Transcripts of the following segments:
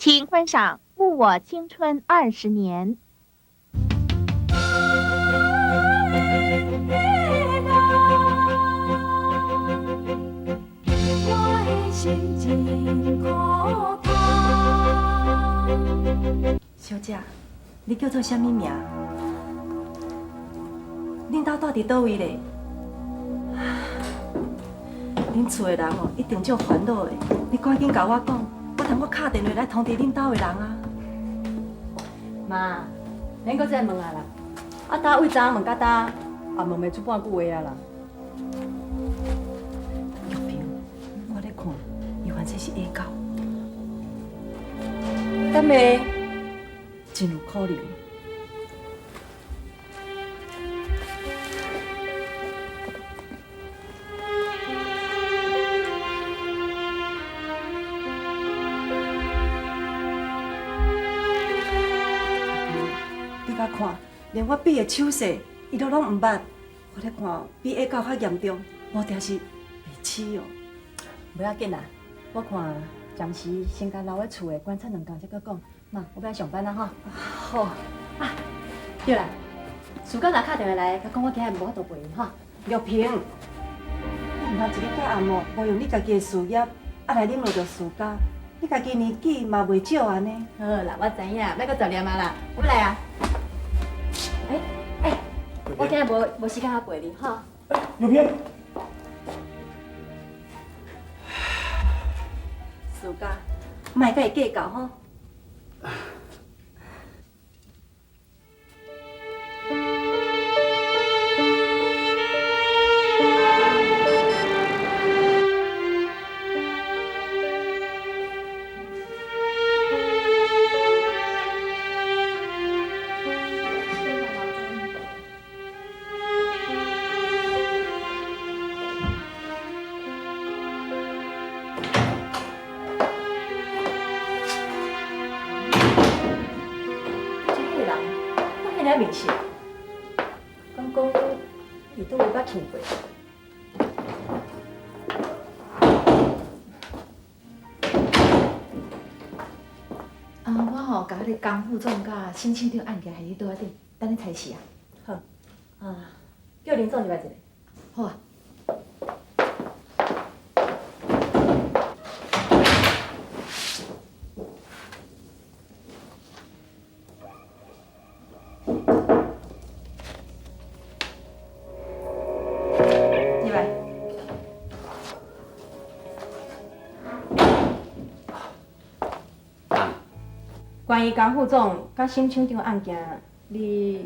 请观赏《误我青春20年》。小姐，你叫做啥物名？恁兜住伫倒位咧？恁厝的人哦，一定足烦恼的。你赶紧甲我讲，我通我敲电话来通知恁兜的人啊。妈，免搁再问啊啦！啊，搭为昨问到搭，也问袂出半句话啊啦。玉萍，我咧看，伊反正是下狗，敢会？真有可能。你甲看，连我比的手势，伊都拢唔捌。我咧看，比下狗较严重，无定是袂起哦。不要紧啦，我看暂时先甲留喺厝诶观察2天再搁讲。妈，我要上班啦吼。好，啊，对啦，暑假若打电话来，甲讲我今日无法度陪伊吼。玉萍，毋通一日到暗哦，无用你家己的事业，来领落着暑假。你家己年纪嘛袂少安尼。好啦，我知影，要搁10念啊啦。我来啊。我今日无时间陪你吼。玉萍，暑假，莫甲伊计较吼。面试，讲伊都有捌去过。我吼甲迄个江副总甲申请长案件系伫倒仔底，等你采视啊。好，叫林总入来一下。好啊。关于江副总甲沈厂长案件，你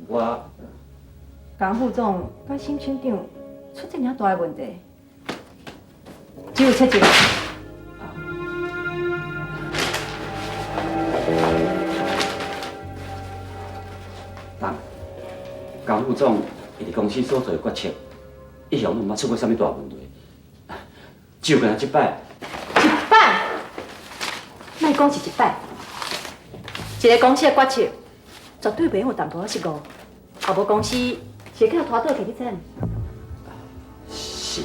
我江副总甲沈厂长出这么大的问题，只有切一个。江副总伊伫公司所做的决策，一向拢毋捌出过啥物大问题，只有干那一摆。莫讲是一摆，一个公司的决策绝对袂用有淡薄仔失误，后无公司是会叫拖倒去，你知影？是。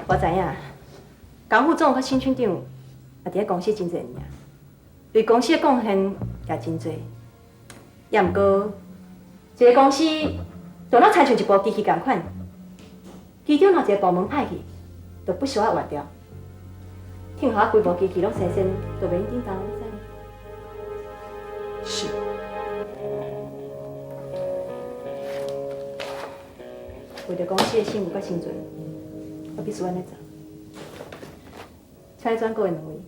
我知影，江副总甲沈厂长也伫咧公司真侪年啊，对公司的贡献也真侪。也毋过，一个公司就若亲像一部机器共款，其中若一个部门歹去，就不需要换掉。听下规部机器拢生生，就袂用顶当，你知？是。为着公司的信誉甲生存，我必须安尼做。请你转告因2位。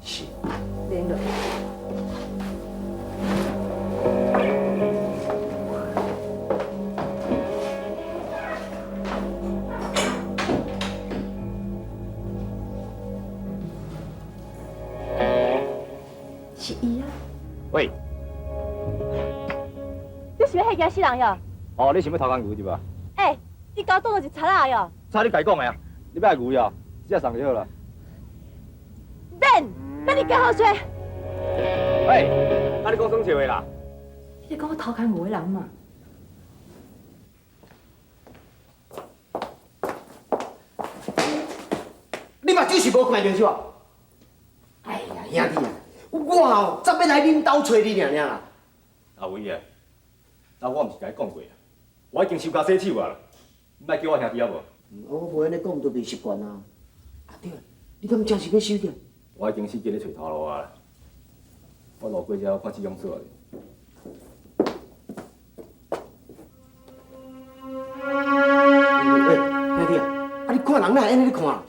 是。联络。是伊啊！喂，你是要迄个死人哟？哦，你想要偷工牛对吧？你搞当作是贼仔哟？差你家讲的啊，你要牛呀，只送就好了。Ben，那你加好水。喂，啊你讲耍笑的啦？你讲我偷看牛的人嘛？目睭是无看着是无？哎呀，兄弟啊，我哦，昨要来恁兜找你尔啦。阿伟啊，那我毋是甲你讲过啊，我已经收甲洗手啊啦，你莫叫我兄弟啊无？我无安尼讲都袂习惯啊。啊对啊，你敢真是要收掉？我已经死记咧找头路啊啦，我路过遮看这种所。兄弟啊，啊你看人哪会安尼咧看？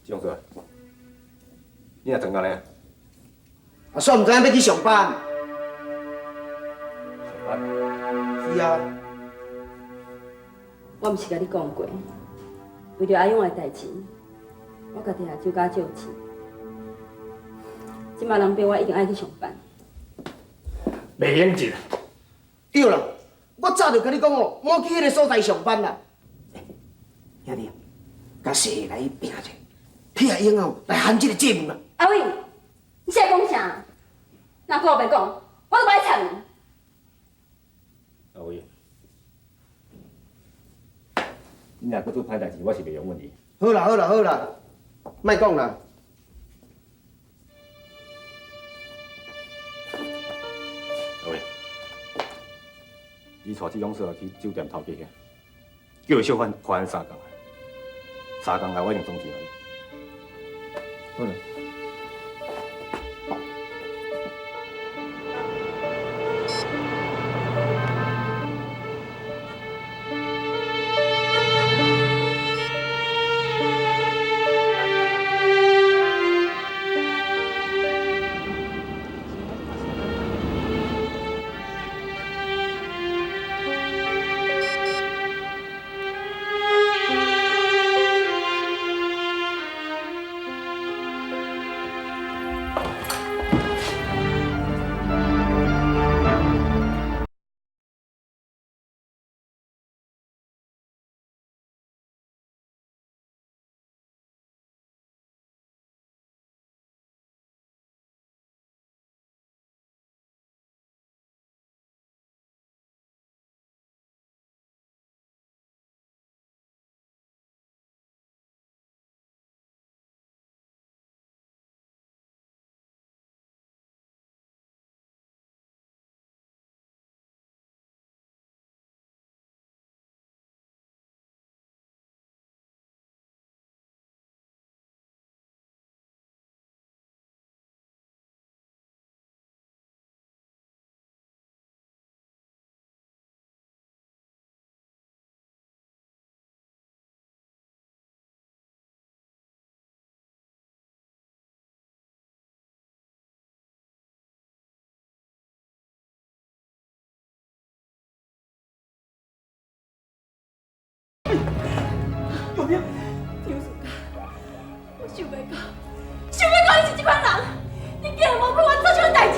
这种所，你若长干呢？啊，煞毋知影要去上班。上班？是啊。我毋是甲你讲过，为着阿勇的代志，我家己也酒家借钱。即马人逼我一定爱去上班。袂用劲。对啦，我早就甲你讲哦，莫去迄个所在上班啦。兄弟，甲细来拼者，替阿英哦来hand这个节目啦。阿伟，你现在讲啥？若讲袂讲，我都不爱睬你。阿伟，你若搁做歹代志，我是袂容忍你。好啦好啦好啦，莫讲啦。阿伟，你带这种所去酒店头家去，叫伊小贩花3工，3工内我一定总钱你。好啦。有病！张苏家，我想袂到，想袂到你是这款人，你竟然无陪我做这款代志。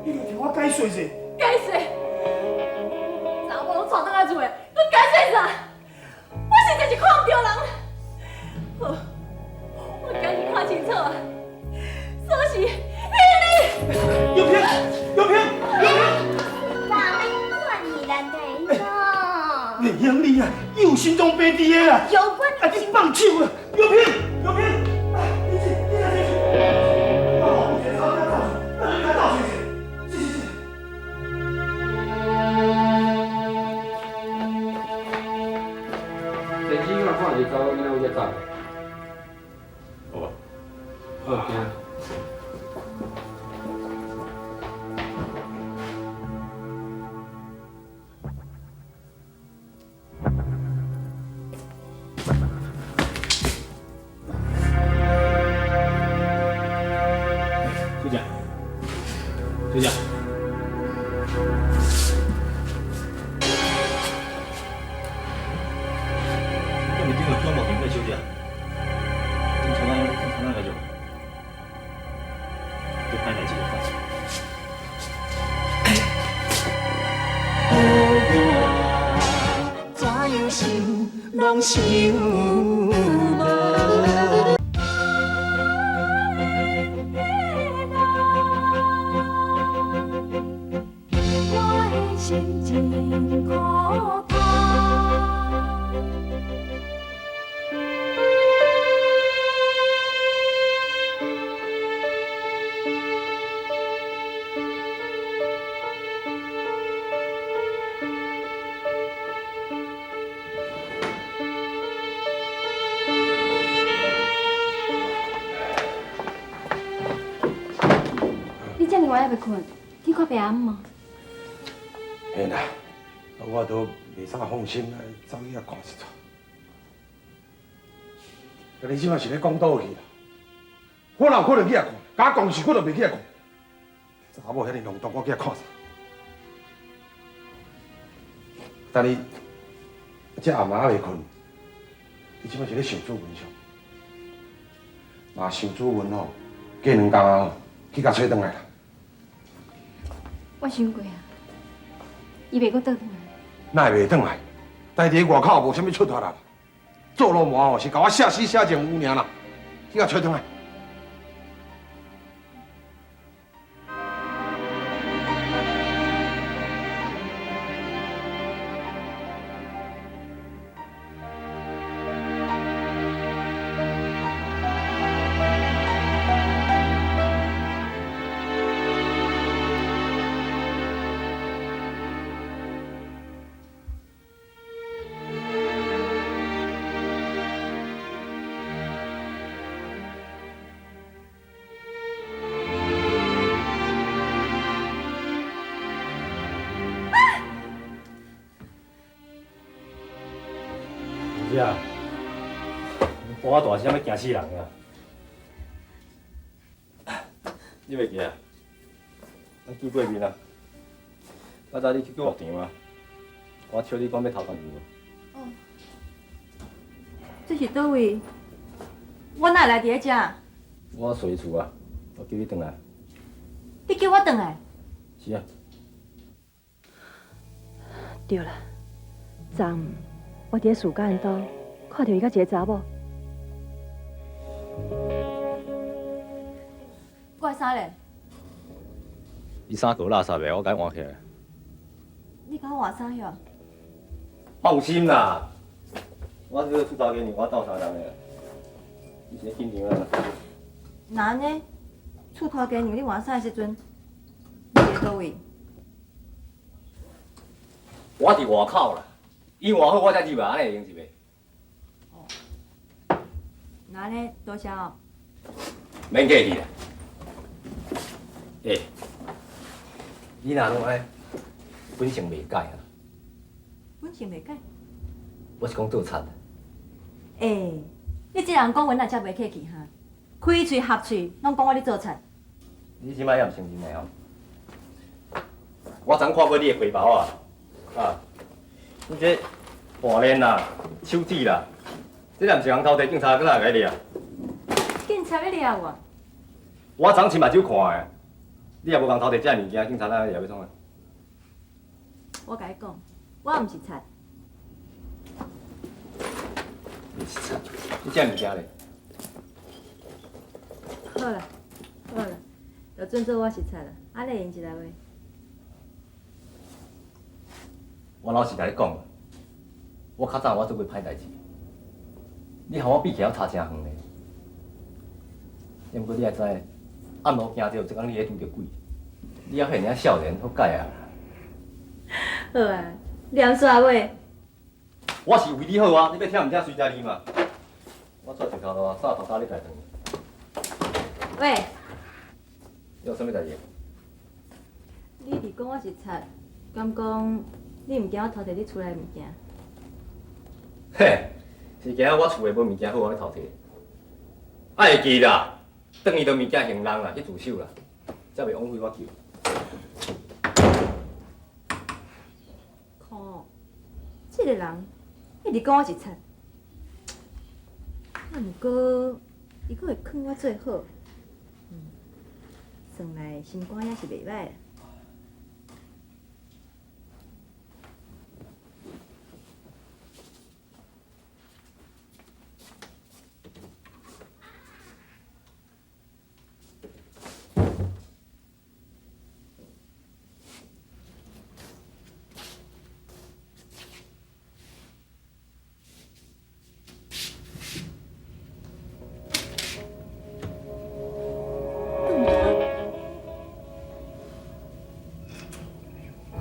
你著听我解说者。解释，查某拢娶倒来厝的，你解释啥？我实在是看不着人。好，我今日看清楚啊，所是你。有骗！有骗！有骗！哪会管你来陪呢？你兄弟啊，有心中悲地的啦！有关啊，你放手啦！有骗！有骗！啊，你去，你来去。哦，别吵，别吵，别吵，谢谢，谢谢。电视我看是走，囡仔有在走。好吧。好惊。小姐，小姐，你今日做冇停咩小姐？正常那个就，就拍台机的话。怎样想，拢想无。我的心情苦痛，我还袂困，去看爸阿姆。嘿啦，我都袂啥放心来走去遐看一撮。但你即摆是咧讲倒去啦？我哪有可能去遐看？甲我讲是，我就袂去遐看。查某遐尼弄动，我去遐看啥？但你这暗暝还袂困，你即摆是咧想主文上？若想主文吼，过2工后去甲找转来啦。我想过啊，伊袂阁倒转来。哪会袂转来？待伫外口无啥物出头啦。做老麻吼是甲我写死写前有尔啦，去甲找转来。是啊，搬我大声要惊死人啊！你袂记啊？咱见过面啊？较早你去过学场啊？我笑你讲要偷工钱无？这是倒位？我哪来伫遮？我随厝啊，我叫你转来。你叫我转来？是啊。对啦，昨暗我伫树干兜看到伊甲一个查某。我的衫咧？你衫裤垃圾的，我甲伊换起来。你甲我换衫哟？放心啦，我这个出头给你，我斗相共的。你先紧张啊。那安尼，厝头家娘你换衫的时阵，你伫倒位？我伫外口啦，伊换好我才入来，安尼会用是袂？那安尼多谢哦。免客气啦。欸，你若拢爱本性袂改啊？本性袂改？我是讲做贼。你这人讲话哪才袂客气哈？开喙合喙，拢讲我咧做贼。你即摆也毋承认的吼？我昨看过你的皮包啊，你这破链啦、手指啦，这若毋是人偷摕，警察搁来甲你掠。警察要掠我？我昨亲目睭看的，你也无人偷摕这物件，警察哪掠要创啊？我甲你讲，我毋是贼。你是贼，你这物件咧？好啦，好啦，就准做我是贼啦，安尼用一来话。我老实甲你讲，我较早我做过歹代志，你互我比起来我差真远咧。毋过你也知，暗路行着，一工你会拄着鬼，你还遐尔少年，好改啊！好啊，念煞话。我是为你好啊，你要听毋听随在你嘛。我出一头路啊，啥头家你家转。喂，你有啥物代志？你伫讲我是贼，敢讲你毋惊我偷摕你厝内物件？嘿，是惊我厝内无物件好，我咧偷摕。爱会记啦，等伊都物件行人啦，去自首啦，才袂枉费我救。看，这个人一直讲我是贼，啊，毋过伊阁会劝我做好，算来心肝也是袂歹啦。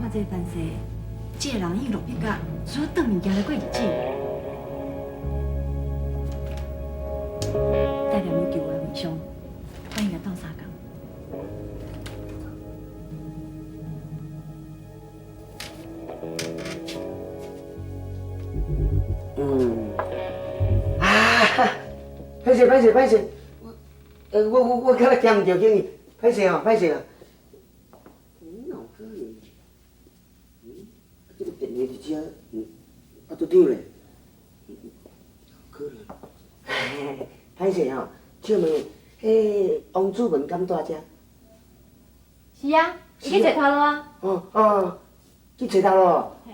看这范式，这个人已经落魄甲所有当物件来过日子。带念伊救我的回乡，咱应该斗相共。歹势，我敢若惊唔着经理，歹势啊！哪有可能？这个电话伫遮，都丢咧，可能。歹势啊！请问，王主文敢住遮？是啊，伊去坐头路啊。去找头路。嘿。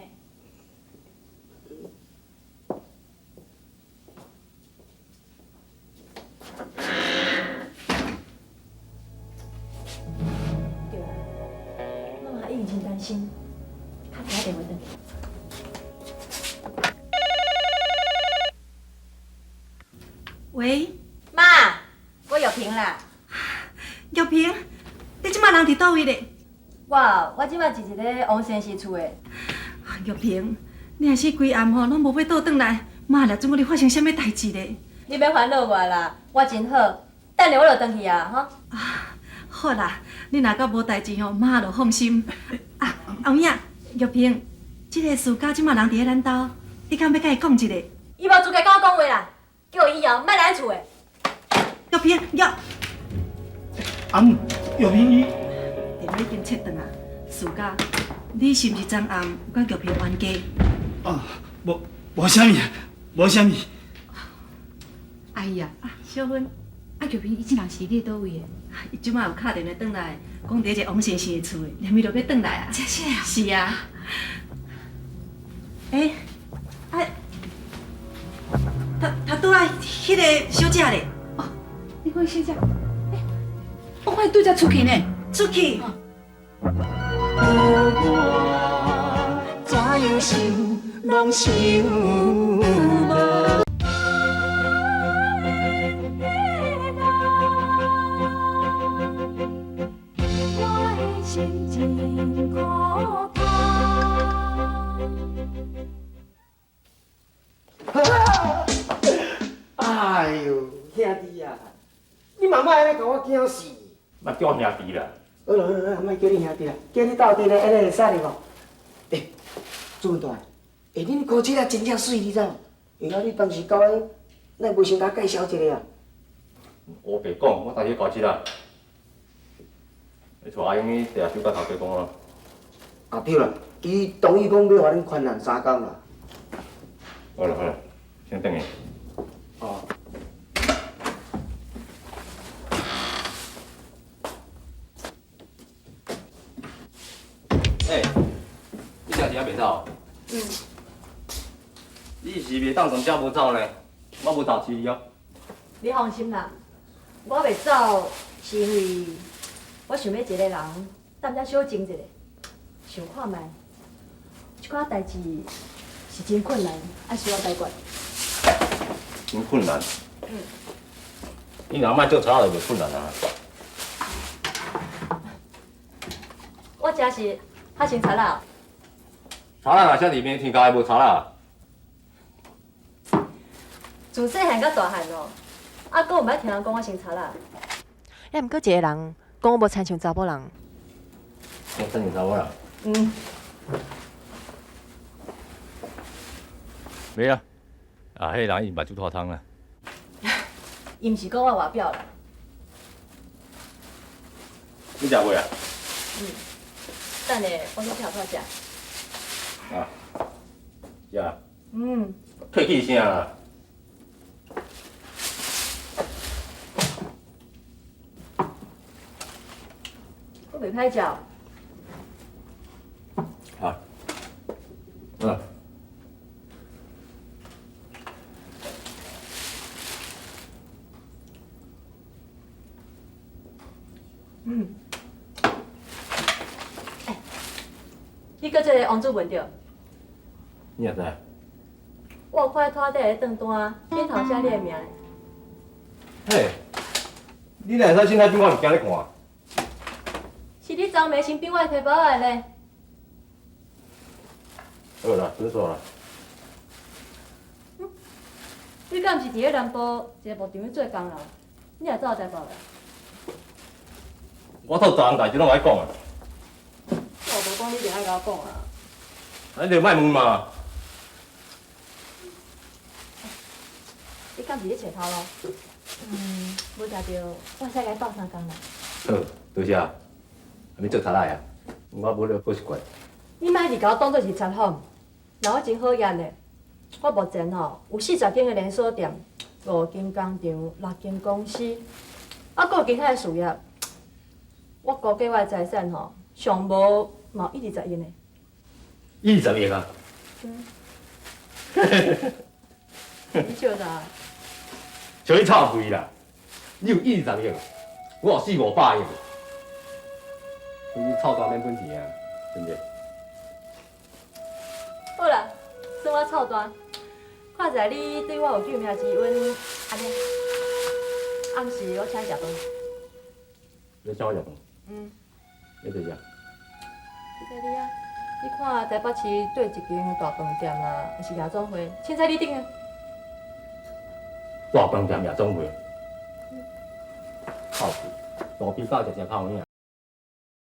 对啊，我嘛已经真担心，较早电话转。喂，妈，我玉萍啦。玉萍，你即摆人伫倒位咧？我即摆是一个王先生厝的。玉萍，你若是规暗吼拢无要倒转来，妈了，怎么你发生啥物代志咧？你免烦恼我啦，我真好，等下我就转去啊，哈。好啦，你若敢无代志吼，妈就放心。后影，玉萍，即个事到即摆人伫咧咱兜，你敢要甲伊讲一下？伊无资格甲我讲话啦，叫伊后莫来咱厝的。玉萍，阿母，玉萍伊电话已经切断啊，事到你是毋是昨暗有甲玉萍冤家？啊，无啥物。哎呀，小芬，玉萍伊即人是伫倒位的？伊即摆有敲电话转来，讲伫一个王先生的厝的，连伊就要转来啊。是啊。他拄仔迄个小姐咧。你讲小姐，我看伊对只出去呢。出去。我怎样想，拢想无。哎呦，兄弟啊，你妈妈安尼甲我惊死！莫叫兄弟啦，好啦，莫叫你兄弟啦，叫你斗阵咧，安尼会使哩无？朱文大，恁姑姐啊真正水，你知无？原来你当时交的，咱袂先甲介绍一下啊？我白讲，我当时搞起啦。你带阿英去地下酒甲头家讲啊。啊对啦，伊同意讲要互恁宽限3工啦。好啦，先等下。哦。你啥时还袂走？你是袂当从遮无走呢？我无投资你哦。你放心啦，我袂走，是因为我想要一个人踮遮小静一下，想看卖，即款代志是真困难，还需要解决。真困难。你若莫做查就袂困难啊。我真是较生查啦。查啦，若啥里面天家无查啦。自细汉到大汉哦，阿哥毋捌听人讲我生查啦。也毋过一个人讲我无亲像查某人。我亲像查某人。没啊，迄个人伊目睭拖汤啦。伊毋是讲我外表啦。你食袂啊？等下我去跳拖食。啊，食。退气声啦。我袂歹食。好。你搁这个王主文着？你也知？我有看拖底咧转单，顶头写你的名。嘿，你哪会使凊彩比我物件咧看？是你昨暝新兵我摕包来咧。好啦，不错啦。你敢毋是伫咧南部一个牧场做工啦？你也早有知报啦？我透昨昏代志拢爱讲啊。我无讲你袂爱甲我讲啊。你就莫问嘛。敢伫咧找头路？无食着，我使来斗3工啦。好，多谢。还没做头来啊？我无了过习惯。你莫伫甲我当做是插访，那我真好业呢。我目前吼有40间的连锁店，5间工厂，6间公司，啊，还有其他的事业。我估计我的财产吼，上无嘛有120亿呢。20亿啊！你笑啥？像你臭屁啦！你有20亿，我有400-500亿。你臭大免分钱啊，对不对？好啦，算我臭单。看在你对我有救命之恩，安尼，暗时我请你食饭。你请我食饭？你做啥？谢谢你啊！你看台北市对一间大饭店啦，还是夜总会，凊彩你顶啊！大饭店夜总会。臭屁！大啤酒食食泡面啊！